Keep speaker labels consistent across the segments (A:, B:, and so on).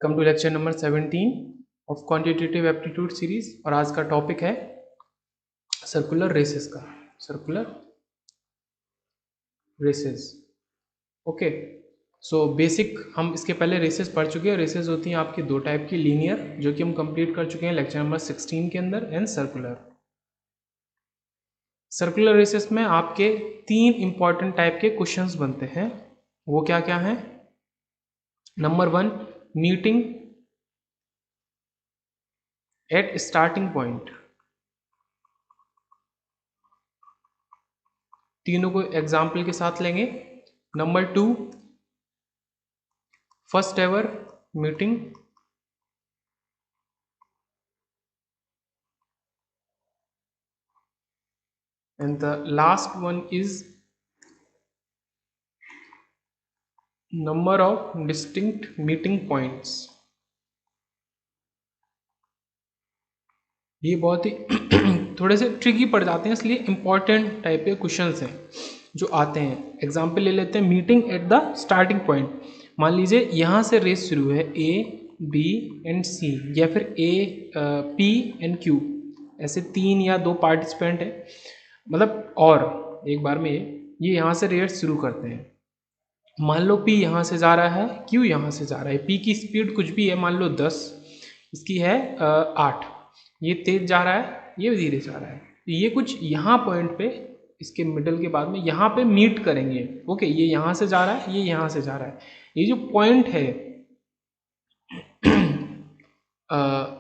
A: Welcome to lecture number 17 of quantitative aptitude series. और आज का टॉपिक है सर्कुलर रेसेस का। Circular races, okay. So basic हम इसके पहले रेसेस पढ़ चुके हैं। रेसेस होती हैं आपकी दो टाइप की, लीनियर जो कि हम कंप्लीट कर चुके हैं लेक्चर नंबर 16 के अंदर, एंड सर्कुलर। सर्कुलर रेसेस में आपके तीन इंपॉर्टेंट टाइप के क्वेश्चंस बनते हैं। वो क्या क्या हैं? Number 1, meeting at starting point. तीनों को एग्जाम्पल के साथ लेंगे। Number 2, first ever meeting and the last one is number of distinct meeting points। ये बहुत ही थोड़े से ट्रिकी पड़ जाते हैं, इसलिए इंपॉर्टेंट टाइप के क्वेश्चंस हैं जो आते हैं। एग्जाम्पल ले लेते हैं, meeting at the starting point. मान लीजिए यहाँ से रेस शुरू है, ए बी एंड सी, या फिर ए पी एंड क्यू, ऐसे 3 या 2 पार्टिसिपेंट है, मतलब और एक बार में ये यहाँ से रेस शुरू करते हैं। मान लो P यहाँ से जा रहा है, Q यहाँ से जा रहा है। P की स्पीड कुछ भी है, मान लो 10, इसकी है 8। ये तेज जा रहा है, ये धीरे जा रहा है। तो ये कुछ यहाँ पॉइंट पे, इसके मिडल के बाद में यहाँ पे मीट करेंगे। ओके, ये यहाँ से जा रहा है, ये यहाँ से जा रहा है। ये जो पॉइंट है,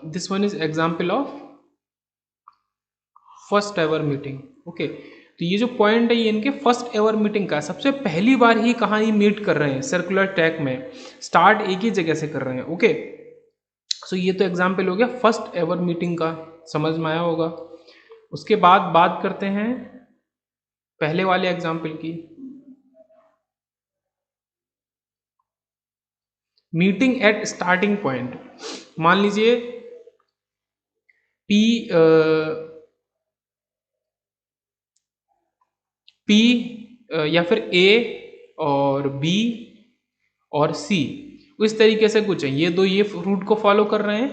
A: this one is example of first ever meeting. Okay, तो ये जो पॉइंट है ये इनके फर्स्ट एवर मीटिंग का, सबसे पहली बार ही कहाँ ये मीट कर रहे हैं, सर्कुलर ट्रैक में। स्टार्ट एक ही जगह से कर रहे हैं। ओके, सो ये तो एग्जाम्पल हो गया फर्स्ट एवर मीटिंग का, समझ में आया होगा। उसके बाद बात करते हैं पहले वाले एग्जाम्पल की, मीटिंग एट स्टार्टिंग पॉइंट। मान लीजिए P या फिर A और B और C, इस तरीके से कुछ है। ये दो ये रूट को फॉलो कर रहे हैं।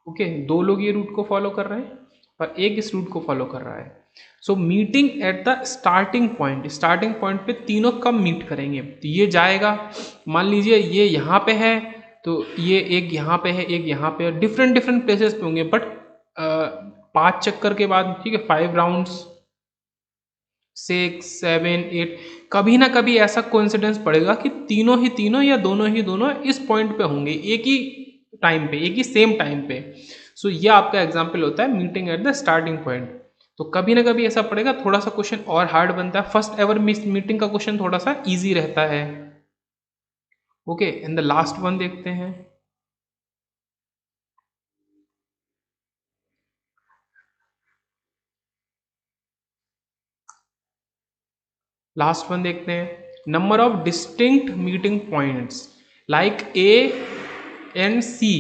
A: ओके, 2 लोग ये रूट को फॉलो कर रहे हैं और एक इस रूट को फॉलो कर रहा है। So meeting at the starting point, starting point पे तीनों कब मीट करेंगे? तो ये जाएगा, मान लीजिए ये यहाँ पे है, तो ये एक यहाँ पे है, एक यहाँ पे है, डिफरेंट डिफरेंट प्लेसेस पे होंगे, बट 5 चक्कर के बाद, ठीक है, 5 राउंड्स, 6, 7, 8, कभी ना कभी ऐसा कोइंसिडेंस पड़ेगा कि तीनों ही तीनों या दोनों ही दोनों इस पॉइंट पे होंगे, एक ही टाइम पे, एक ही सेम टाइम पे। सो ये आपका एग्जांपल होता है meeting at the starting point. तो कभी ना कभी ऐसा पड़ेगा, थोड़ा सा क्वेश्चन और हार्ड बनता है। फर्स्ट एवर मीटिंग का क्वेश्चन थोड़ा सा इजी रहता है। Okay, and the last one देखते हैं। लास्ट वन देखते हैं, number of distinct meeting points like A and C.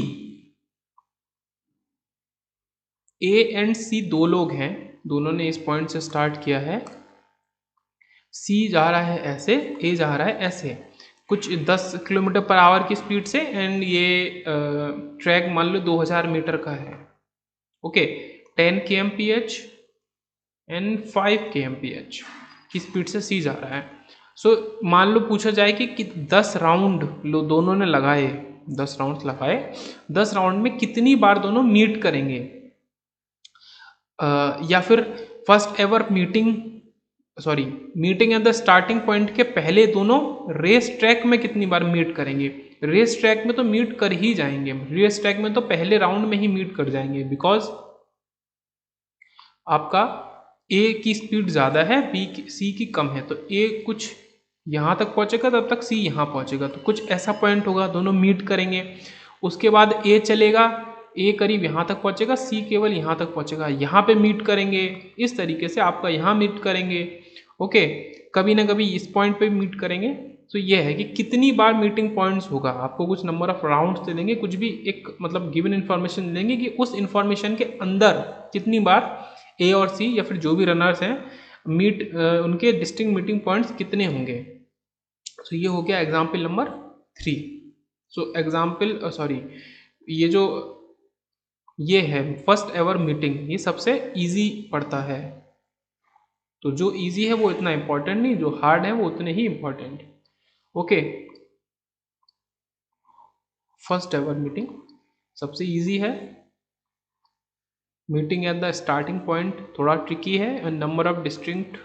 A: A and C 2 लोग हैं, दोनों ने इस पॉइंट से स्टार्ट किया है। सी जा रहा है ऐसे, ए जा रहा है ऐसे, कुछ 10 किलोमीटर पर आवर की स्पीड से, एंड ये ट्रैक मान लो 2000 मीटर का है। ओके, 10 kmph एंड 5 kmph की स्पीड से सी जा रहा है। सो मान लो पूछा जाए कि 10 राउंड लो दोनों ने लगाए, 10 राउंड लगाए, 10 राउंड में कितनी बार दोनों मीट करेंगे, या फिर first ever meeting at the starting point के पहले दोनों रेस ट्रैक में कितनी बार मीट करेंगे। रेस ट्रैक में तो मीट कर ही जाएंगे, रेस ट्रैक में तो पहले राउंड में ही मीट कर जाएंगे, बिकॉज आपका ए की स्पीड ज़्यादा है, सी की कम है, तो ए कुछ यहाँ तक पहुँचेगा, तब तक सी यहाँ पहुँचेगा, तो कुछ ऐसा पॉइंट होगा, दोनों मीट करेंगे। उसके बाद ए चलेगा, ए करीब यहाँ तक पहुँचेगा, सी केवल यहाँ तक पहुँचेगा, यहाँ पे मीट करेंगे। इस तरीके से आपका यहाँ मीट करेंगे। ओके, कभी ना कभी इस पॉइंट पे मीट करेंगे। तो ये है कि कितनी बार मीटिंग पॉइंट्स होगा, आपको कुछ नंबर ऑफ राउंड्स दे देंगे, कुछ भी एक मतलब गिवन इन्फॉर्मेशन देंगे कि उस इन्फॉर्मेशन के अंदर कितनी बार ए और सी या फिर जो भी रनर्स हैं उनके डिस्टिंक्ट मीटिंग पॉइंट्स कितने होंगे। तो ये हो गया example number 3। So example sorry, ये जो ये है फर्स्ट एवर मीटिंग, ये सबसे इजी पड़ता है। तो जो इजी है वो इतना इम्पोर्टेंट नहीं, जो हार्ड है वो उतने ही important. Okay, first ever meeting सबसे इजी है। Meeting at the starting point थोड़ा ट्रिकी है, एंड नंबर ऑफ डिस्टिंक्ट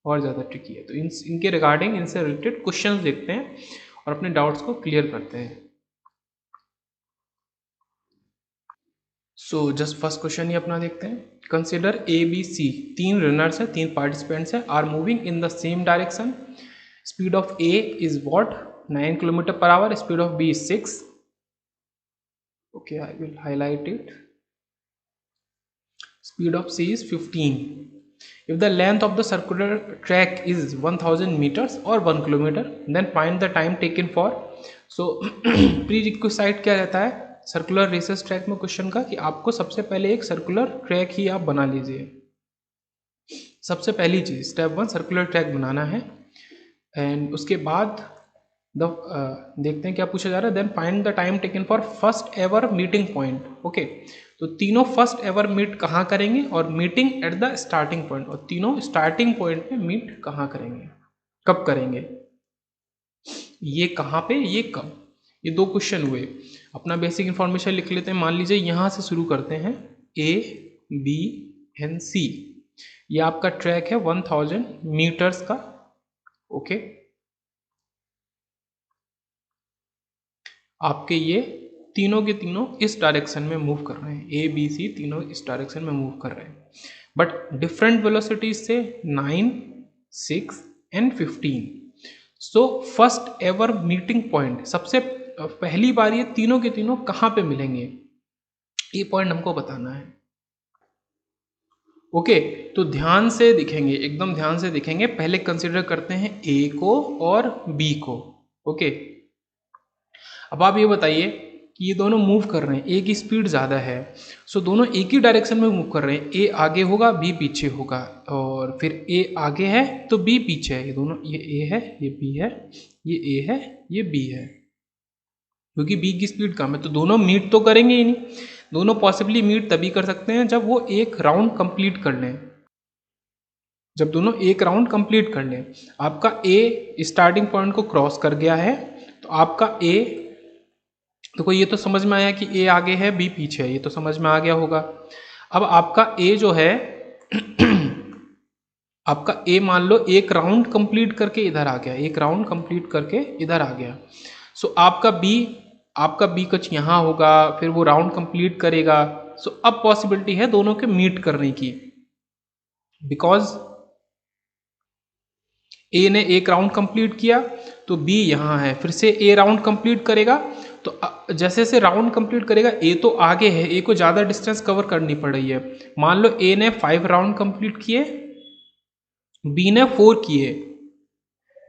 A: और ज़्यादा ट्रिकी है। तो इनके रिगार्डिंग, इनसे रिलेटेड क्वेश्चंस देखते हैं और अपने डाउट्स को क्लियर करते हैं। सो जस्ट फर्स्ट क्वेश्चन ही अपना देखते हैं। कंसिडर ए बी सी, तीन रनर्स हैं, तीन पार्टिसिपेंट्स हैं, are moving in the same direction. Speed of A is what, 9 kilometre per hour, speed of B is 6। Okay, I will highlight it. Speed of C is 15. If the length of the circular track is 1000 meters or 1 kilometer, then find the time taken for. So prerequisite क्या रहता है circular races track में question का, कि आपको सबसे पहले एक सर्कुलर ट्रैक ही आप बना लीजिए। सबसे पहली चीज स्टेप 1 सर्कुलर ट्रैक बनाना है, एंड उसके बाद देखते हैं क्या पूछा जा रहा है। Then find the time taken for first ever meeting point. Okay, तो तीनों फर्स्ट एवर मीट कहाँ करेंगे, और meeting at the starting point, और तीनों स्टार्टिंग पॉइंट पे मीट कहाँ करेंगे, कब करेंगे, ये कहाँ पे, ये कब। ये दो क्वेश्चन हुए। अपना बेसिक इन्फॉर्मेशन लिख लेते हैं। मान लीजिए यहाँ से शुरू करते हैं, ए बी एंड सी, ये आपका ट्रैक है 1000 मीटर्स का। ओके, आपके ये तीनों के तीनों इस डायरेक्शन में मूव कर रहे हैं, ए बी सी तीनों इस डायरेक्शन में मूव कर रहे हैं, बट डिफरेंट वेलोसिटीज से 9, 6 and 15। So first ever meeting point, सबसे पहली बार ये तीनों के तीनों कहाँ पे मिलेंगे, ये पॉइंट हमको बताना है। ओके, तो ध्यान से दिखेंगे, एकदम ध्यान से दिखेंगे। पहले कंसिडर करते हैं ए को और बी को। ओके, अब आप ये बताइए कि ये दोनों मूव कर रहे हैं, ए की स्पीड ज़्यादा है, सो दोनों एक ही डायरेक्शन में मूव कर रहे हैं। ए आगे होगा, बी पीछे होगा, और फिर ए आगे है तो बी पीछे है। ये दोनों, ये ए है, ये बी है, ये ए है, ये बी है, क्योंकि बी की स्पीड कम है। तो दोनों मीट तो करेंगे ही नहीं। दोनों पॉसिबली मीट तभी कर सकते हैं जब वो एक राउंड कंप्लीट कर लें, जब दोनों एक राउंड कंप्लीट कर लें। आपका ए स्टार्टिंग पॉइंट को क्रॉस कर गया है, तो आपका ए, देखो ये तो समझ में आया कि ए आगे है बी पीछे है, ये तो समझ में आ गया होगा। अब आपका ए जो है आपका ए मान लो एक राउंड कंप्लीट करके इधर आ गया, एक राउंड कंप्लीट करके इधर आ गया। सो आपका बी कुछ यहाँ होगा, फिर वो राउंड कंप्लीट करेगा। सो अब पॉसिबिलिटी है दोनों के मीट करने की, बिकॉज ए ने एक राउंड कंप्लीट किया तो बी यहाँ है, फिर से ए राउंड कंप्लीट करेगा। तो जैसे जैसे राउंड कंप्लीट करेगा, ए तो आगे है, ए को ज़्यादा डिस्टेंस कवर करनी पड़ रही है। मान लो ए ने 5 राउंड कंप्लीट किए, बी ने 4 किए,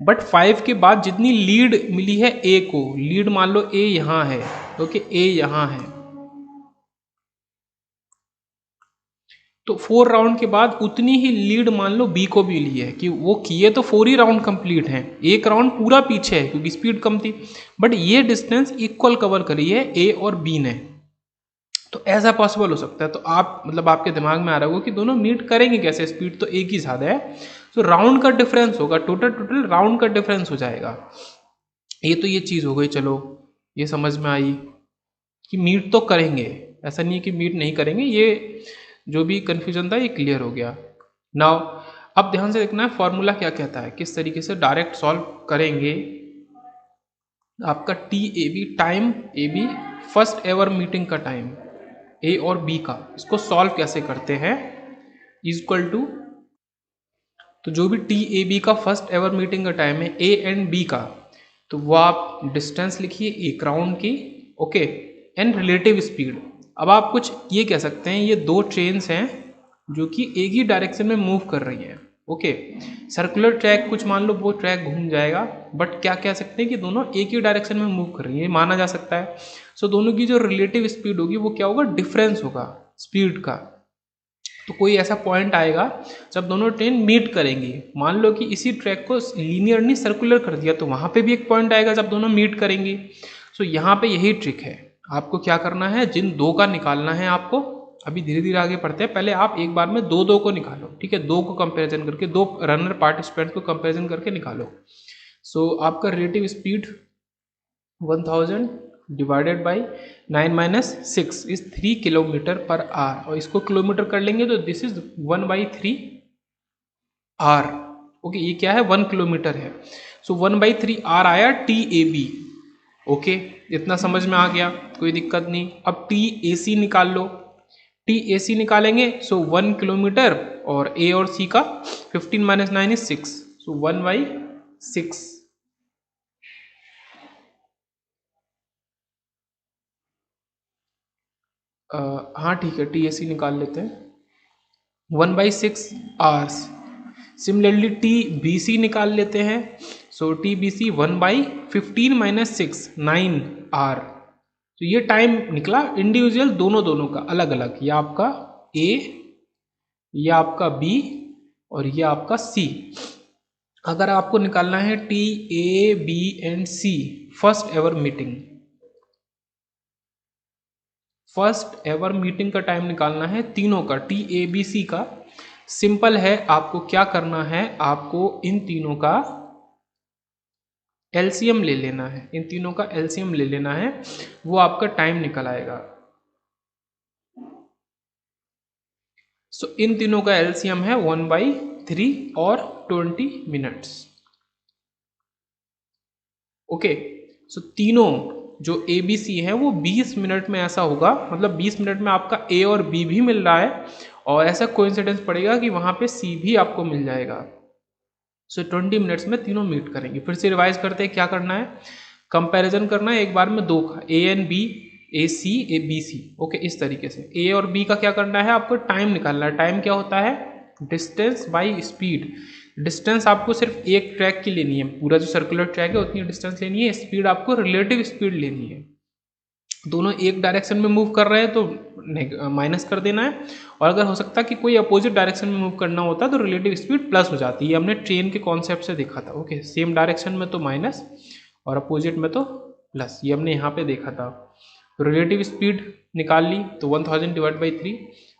A: बट 5 के बाद जितनी लीड मिली है ए को, लीड मान लो ए यहाँ है, ओके, ए यहाँ है, तो 4 राउंड के बाद उतनी ही लीड मान लो बी को भी ली है, कि वो किए तो 4 ही राउंड कंप्लीट हैं, एक राउंड पूरा पीछे है क्योंकि स्पीड कम थी, बट ये डिस्टेंस इक्वल कवर करी है ए और बी ने। तो ऐसा पॉसिबल हो सकता है। तो आप मतलब आपके दिमाग में आ रहा होगा कि दोनों मीट करेंगे कैसे, स्पीड तो एक ही ज़्यादा है, तो राउंड का डिफरेंस होगा, टोटल राउंड का डिफरेंस हो जाएगा। ये चीज़ हो गई, चलो ये समझ में आई कि मीट तो करेंगे, ऐसा नहीं है कि मीट नहीं करेंगे। ये जो भी कन्फ्यूजन था ये क्लियर हो गया। नाउ अब ध्यान से देखना है फॉर्मूला क्या कहता है, किस तरीके से डायरेक्ट सॉल्व करेंगे। आपका T A B time, A B first ever meeting का टाइम, ए और बी का, इसको सॉल्व कैसे करते हैं, इक्वल टू, तो जो भी टी ए बी का फर्स्ट एवर मीटिंग का टाइम है ए एंड बी का, तो वो आप डिस्टेंस लिखिए एक राउंड की, ओके, एंड रिलेटिव स्पीड। अब आप कुछ ये कह सकते हैं, ये दो ट्रेन्स हैं जो कि एक ही डायरेक्शन में मूव कर रही हैं, ओके। सर्कुलर ट्रैक कुछ मान लो वो ट्रैक घूम जाएगा, बट क्या कह सकते हैं कि दोनों एक ही डायरेक्शन में मूव कर रही है, माना जा सकता है। सो दोनों की जो रिलेटिव स्पीड होगी वो क्या होगा, डिफरेंस होगा स्पीड का। तो कोई ऐसा पॉइंट आएगा जब दोनों ट्रेन मीट करेंगी। मान लो कि इसी ट्रैक को लीनियर नहीं सर्कुलर कर दिया, तो वहाँ पे भी एक पॉइंट आएगा जब दोनों मीट करेंगी। सो यहाँ पे यही ट्रिक है, आपको क्या करना है, जिन दो का निकालना है आपको। अभी धीरे धीरे आगे बढ़ते हैं, पहले आप एक बार में दो दो को निकालो, ठीक है, दो को कंपेरिजन करके, दो रनर पार्टिसिपेंट को कंपेरिजन करके निकालो। सो आपका relative speed 1000 divided by 9 - 6 is 3 kilometre per our, और इसको किलोमीटर कर लेंगे तो दिस इज 1/3 आर। ओके, ये क्या है, 1 किलोमीटर है। सो 1/3 आर आया TAB। ओके, इतना समझ में आ गया, कोई दिक्कत नहीं। अब TAC निकाल लो। TAC निकालेंगे, सो 1 किलोमीटर और A और C का 15 - 9 इज 6, सो 1/6। हाँ ठीक है, TAC निकाल लेते हैं, 1/6 आवर्स। सिमिलरली TBC निकाल लेते हैं, सो TBC 1/15 - 6 9 आवर। तो ये टाइम निकला इंडिविजुअल दोनों का अलग अलग, ये आपका A, ये आपका B और ये आपका C। अगर आपको निकालना है TAB and C first ever meeting, first ever meeting का टाइम निकालना है तीनों का, TABC का। सिंपल है, आपको क्या करना है, आपको इन तीनों का LCM ले लेना है, इन तीनों का LCM ले लेना है, वो आपका टाइम निकल आएगा। सो इन तीनों का LCM है 1/3 और 20 मिनट्स। ओके, सो तीनों जो ABC है वो 20 मिनट में ऐसा होगा, मतलब 20 मिनट में आपका A और B भी मिल रहा है, और ऐसा कोइंसिडेंस पड़ेगा कि वहाँ पे C भी आपको मिल जाएगा। सो 20 मिनट्स में तीनों मीट करेंगे। फिर से रिवाइज करते हैं, क्या करना है, कंपैरिजन करना है एक बार में दो का, A and B, AC ABC। Okay, इस तरीके से A और B का क्या करना है, आपको टाइम निकालना है। टाइम क्या होता है, डिस्टेंस बाई स्पीड। डिस्टेंस आपको सिर्फ एक ट्रैक की लेनी है, पूरा जो सर्कुलर ट्रैक है उतनी डिस्टेंस लेनी है। स्पीड आपको रिलेटिव स्पीड लेनी है, दोनों एक डायरेक्शन में मूव कर रहे हैं तो माइनस कर देना है, और अगर हो सकता है कि कोई अपोजिट डायरेक्शन में मूव करना होता तो रिलेटिव स्पीड प्लस हो जाती है। हमने ट्रेन के कॉन्सेप्ट से देखा था। ओके, सेम डायरेक्शन में तो माइनस और अपोजिट में तो प्लस, ये हमने यहाँ पे देखा था। तो रिलेटिव स्पीड निकाल ली, तो 1000 डिवाइड बाई 3,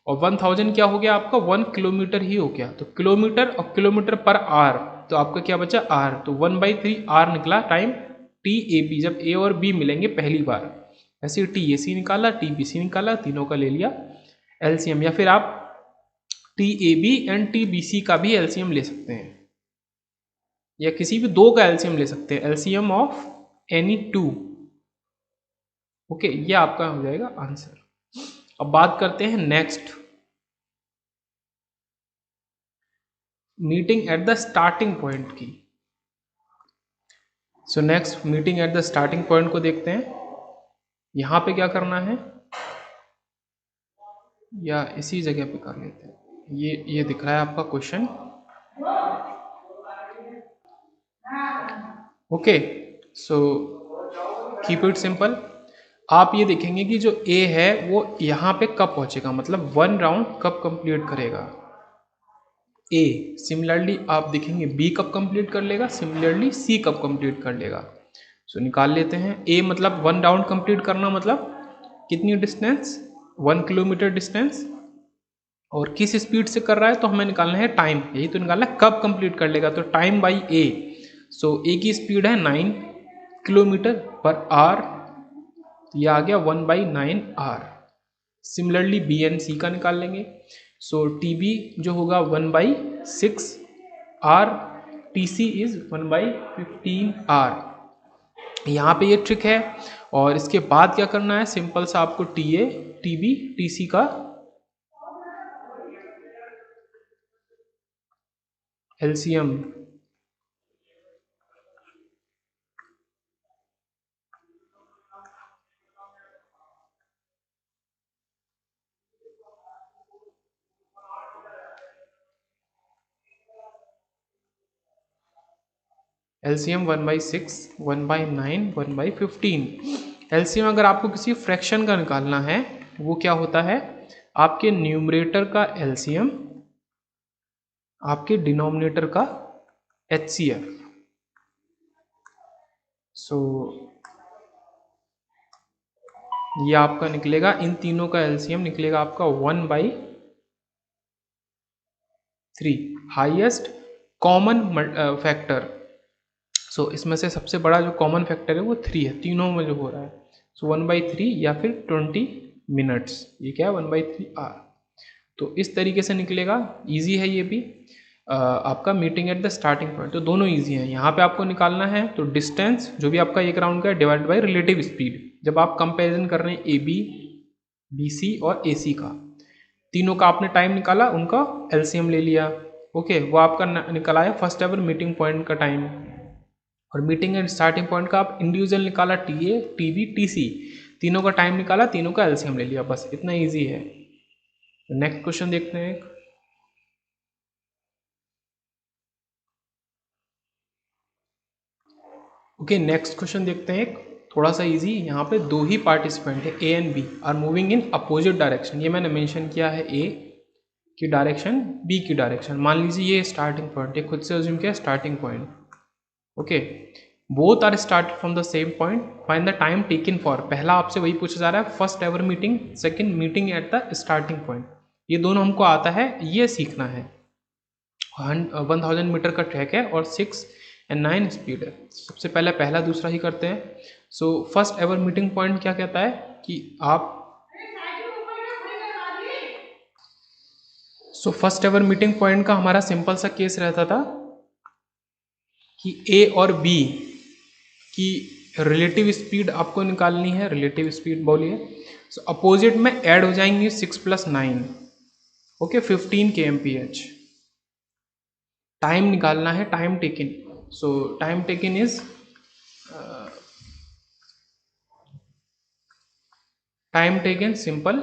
A: और 1000 क्या हो गया आपका, 1 किलोमीटर ही हो गया। तो किलोमीटर और किलोमीटर पर आवर, तो आपका क्या बचा, आर, तो 1/3 आर निकला टाइम TAB, जब A और B मिलेंगे पहली बार। ऐसे TAC निकाला, TBC निकाला, तीनों का ले लिया LCM, या फिर आप TAB एंड TBC का भी LCM ले सकते हैं, या किसी भी दो का LCM ले सकते हैं, LCM of any two. Okay, ये आपका हो जाएगा आंसर। अब बात करते हैं next, meeting at the starting point की। So next meeting at the starting point को देखते हैं। यहां पे क्या करना है, या इसी जगह पे कर लेते हैं, ये दिख रहा है आपका question. Okay, so keep it simple. आप ये देखेंगे कि जो A है वो यहाँ पे कब पहुँचेगा, मतलब 1 राउंड कब कंप्लीट करेगा A। सिमिलरली आप देखेंगे B कब कंप्लीट कर लेगा, सिमिलरली C कब कंप्लीट कर लेगा। सो निकाल लेते हैं। A मतलब 1 राउंड कंप्लीट करना, मतलब कितनी डिस्टेंस, 1 किलोमीटर डिस्टेंस, और किस स्पीड से कर रहा है, तो हमें निकालना है टाइम, यही तो निकालना है कब कंप्लीट कर लेगा, तो time by A। So A की स्पीड है 9 किलोमीटर पर आवर, ये आ गया 1/9 hour. Similarly B and C का निकाल लेंगे। सो TB जो होगा 1/6 आवर, TC इज 1/15 आवर। यहाँ पे ये ट्रिक है, और इसके बाद क्या करना है, सिंपल सा आपको TA, TB, TC का LCM LCM 1/6, 1/9, 1/15। LCM अगर आपको किसी फ्रैक्शन का निकालना है, वो क्या होता है, आपके न्यूमरेटर का एलसीएम, आपके डिनोमिनेटर का एचसीएफ। सो ये आपका निकलेगा, इन तीनों का एलसीएम निकलेगा आपका 1/3, हाईएस्ट कॉमन फैक्टर। सो इसमें से सबसे बड़ा जो कॉमन फैक्टर है वो 3 है, तीनों में जो हो रहा है। सो 1/3 या फिर 20 मिनट्स, ये क्या है 1/3 आर। तो इस तरीके से निकलेगा, इजी है ये भी। आपका meeting at the starting point, तो दोनों इजी हैं। यहाँ पे आपको निकालना है तो डिस्टेंस जो भी आपका एक राउंड का है डिवाइड बाय रिलेटिव स्पीड। जब आप कंपैरिजन कर रहे हैं ए बी, बी सी और ए सी का, तीनों का आपने टाइम निकाला, उनका एलसीएम ले लिया। ओके, वो आपका निकला है फर्स्ट एवर मीटिंग पॉइंट का टाइम। और मीटिंग एंड स्टार्टिंग पॉइंट का आप इंडिविजुअल निकाला, T A, T B, T C, तीनों का टाइम निकाला, तीनों का एलसीएम ले लिया, बस इतना ईजी है। नेक्स्ट क्वेश्चन देखते हैं। ओके, नेक्स्ट क्वेश्चन देखते हैं एक थोड़ा सा इजी। यहाँ पे दो ही पार्टिसिपेंट है, A and B are moving in opposite direction. ये मैंने मेंशन किया है, ए की डायरेक्शन, बी की डायरेक्शन। मान लीजिए ये स्टार्टिंग पॉइंट, ये खुद से अज्यूम किया starting point. Okay, both are start from the same point, find the time taken for. पहला आपसे वही पूछा जा रहा है, first ever meeting, second meeting at the starting point. ये दोनों हमको आता है, ये सीखना है। 1000 मीटर का ट्रैक है और 6 और 9 स्पीड है। सबसे पहले पहला दूसरा ही करते हैं। So first ever meeting point क्या कहता है कि आप, so first ever meeting point का हमारा सिंपल सा केस रहता था कि ए और बी की रिलेटिव स्पीड आपको निकालनी है। रिलेटिव स्पीड बोलिए, सो अपोजिट में ऐड हो जाएंगी 6 + 9, ओके 15 kmph। टाइम निकालना है, time taken. So time taken is time taken simple,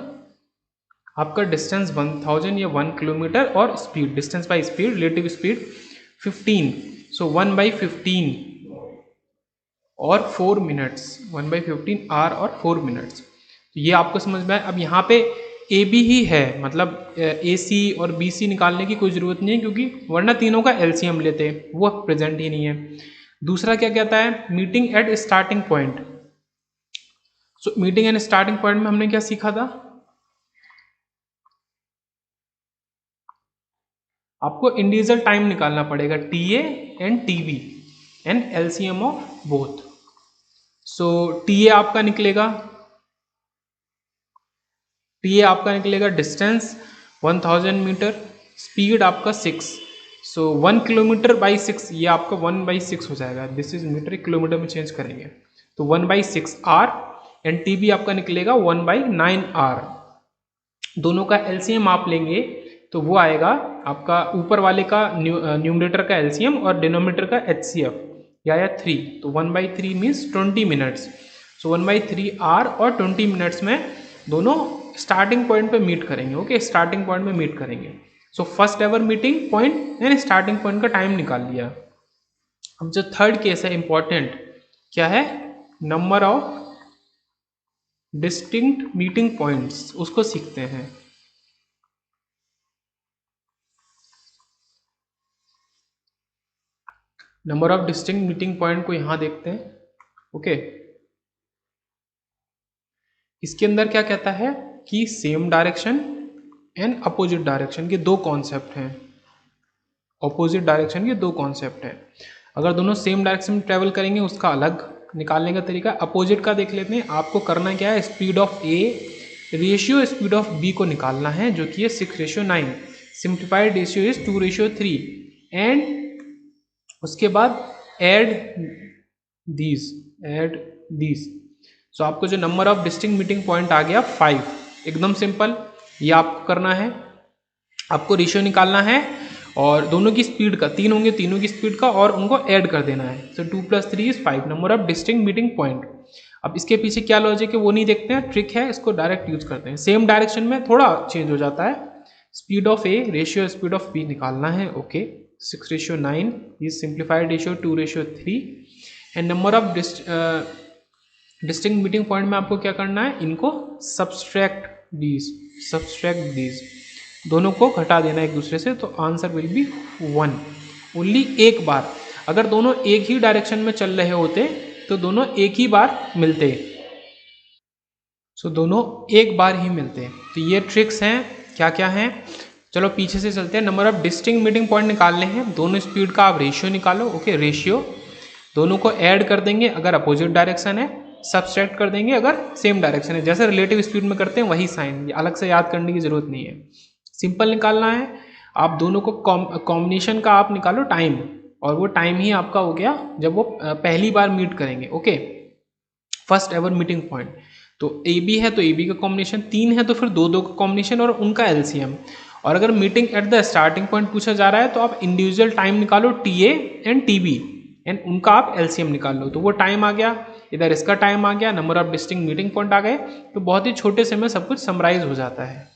A: आपका डिस्टेंस 1000 या 1 किलोमीटर और speed, distance by speed, relative speed 15। सो 1/15 और 4 मिनट्स, 1/15 आर और 4 मिनट्स। तो ये आपको समझ में आए। अब यहाँ पे ए बी ही है, मतलब ए सी और बी सी निकालने की कोई ज़रूरत नहीं है, क्योंकि वरना तीनों का एलसीएम लेते, वो प्रेजेंट ही नहीं है। दूसरा क्या कहता है, meeting eight starting point. So meeting and starting point में हमने क्या सीखा था, आपको इंडिविजुअल टाइम निकालना पड़ेगा, T A and T B and LCM of both. So T A आपका निकलेगा, टी ए आपका निकलेगा डिस्टेंस 1000 मीटर, स्पीड आपका 6। सो 1 किलोमीटर बाई 6, ये आपका 1/6 हो जाएगा। दिस इज मीटर, किलोमीटर में चेंज करेंगे तो 1/6 आर, एंड टी बी आपका निकलेगा 1/9 आर। दोनों का एलसीएम आप लेंगे तो वो आएगा आपका ऊपर वाले का न्यूमरेटर का एलसीएम और डिनोमिनेटर का एचसीएफ, या 3। तो 1/3 मीन्स 20 मिनट्स। सो 1/3 आर और 20 मिनट्स में दोनों स्टार्टिंग पॉइंट पे मीट करेंगे। ओके, स्टार्टिंग पॉइंट पे मीट करेंगे। So first ever meeting point यानी स्टार्टिंग पॉइंट का टाइम निकाल लिया। अब जो थर्ड केस है इंपॉर्टेंट, क्या है, number of distinct meeting points, उसको सीखते हैं। Number of distinct meeting point को यहां देखते हैं। ओके, इसके अंदर क्या कहता है कि same direction and opposite direction के दो कॉन्सेप्ट हैं। अपोजिट डायरेक्शन के दो कॉन्सेप्ट हैं। अगर दोनों सेम डायरेक्शन में ट्रेवल करेंगे उसका अलग निकालने का तरीका। अपोजिट का देख लेते हैं। आपको करना क्या है, speed of A ratio speed of B को निकालना है, जो कि है 6:9। सिंप्लीफाइड रेशियो इज 2:3 एंड उसके बाद ऐड दीज। सो आपको जो number of distinct meeting point आ गया 5, एकदम सिंपल। ये आपको करना है, आपको रेशियो निकालना है और दोनों की स्पीड का, 3 होंगे तीनों की स्पीड का, और उनको ऐड कर देना है। सो 2 + 3 = 5 number of distinct meeting point. अब इसके पीछे क्या लॉजिक है वो नहीं देखते हैं, ट्रिक है, इसको डायरेक्ट यूज करते हैं। सेम डायरेक्शन में थोड़ा चेंज हो जाता है। Speed of A ratio speed of B निकालना है। Okay, 6:9 is simplified ratio 2:3 and number of distinct meeting point में आपको क्या करना है, इनको सब्सट्रैक्ट दीज। सब्सट्रैक्ट दीज, दोनों को घटा देना एक दूसरे से, तो आंसर विल बी 1। ओनली एक बार, अगर दोनों एक ही डायरेक्शन में चल रहे होते तो दोनों एक ही बार मिलते, सो दोनों एक बार ही मिलते हैं। तो ये ट्रिक्स हैं, क्या क्या हैं, चलो पीछे से चलते हैं। Number of distinct meeting point निकालने हैं, दोनों स्पीड का आप रेशियो निकालो। ओके, रेशियो, दोनों को ऐड कर देंगे अगर अपोजिट डायरेक्शन है, सब्सट्रैक्ट कर देंगे अगर सेम डायरेक्शन है। जैसे रिलेटिव स्पीड में करते हैं वही साइन, ये अलग से याद करने की जरूरत नहीं है, सिंपल निकालना है। आप दोनों को कॉम्बिनेशन का आप निकालो टाइम, और वो टाइम ही आपका हो गया जब वो पहली बार मीट करेंगे। Okay, first ever meeting point. तो ए बी है तो ए बी का कॉम्बिनेशन, 3 है तो फिर 2 का कॉम्बिनेशन और उनका एलसीएम। और अगर meeting at the starting point पूछा जा रहा है तो आप इंडिविजुअल टाइम निकालो, T A and T B, and उनका आप एलसीएम निकाल लो। तो वो टाइम आ गया, इधर इसका टाइम आ गया, number of distinct meeting point आ गए। तो बहुत ही छोटे से में सब कुछ समराइज हो जाता है।